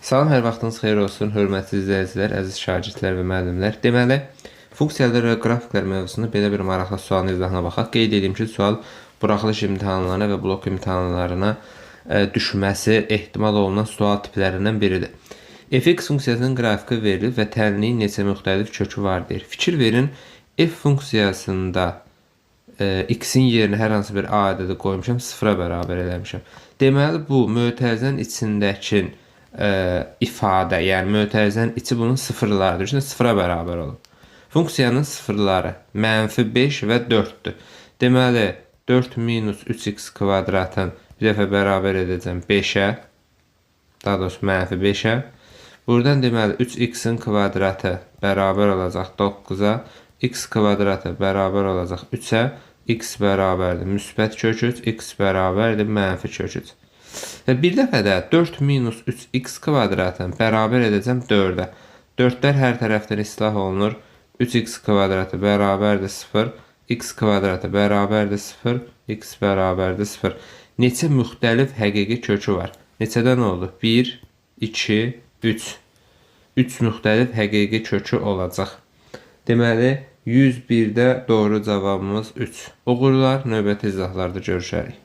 Salam, hər vaxtınız xeyir olsun, hörmətli izləyicilər, əziz şagirdlər və müəllimlər. Deməli, funksiyalar və qrafiklər mövzusunda belə bir maraqlı sualın izahına baxaq. Qeyd edeyim ki, sual buraxılış imtahanlarına və blok imtahanlarına düşməsi ehtimal olunan sual tiplərindən biridir. Fx funksiyasının qrafiki verilir və tənliyin neçə müxtəlif kökü var deyir. Fikir verin, f funksiyasında x-in yerinə hər hansı bir a ədədi qoymuşam, sıfıra bərabər eləmişəm. Deməli, bu mötərizənin içindəki ifadə, yəni mötərizənin içi bunun sıfırlarıdır. Üçün sıfıra bərabər olur. Funksiyanın sıfırları -5 və 4'dür. Deməli, 4 minus 3x kvadratın bir dəfə bərabər edəcəm 5'ə, daha doğrusu -5'ə. Buradan deməli 3x-in kvadratı bərabər olacaq 9'a, x kvadratı bərabər olacaq 3'ə, x bərabərdir müsbət kök 3, x bərabərdir mənfi kök 3. Və bir dəfə də 4 minus 3x kvadratını bərabər edəcəm 4'ə. 4'lər hər tərəfdən islah olunur. 3x kvadratı bərabərdir 0, x kvadratı bərabərdir 0, x bərabərdir 0. Neçə müxtəlif həqiqi kökü var? Neçədən oldu? 1, 2, 3. 3 müxtəlif həqiqi kökü olacaq. Deməli, 101'də doğru cavabımız 3. Uğurlar, növbəti izahlarda görüşərik.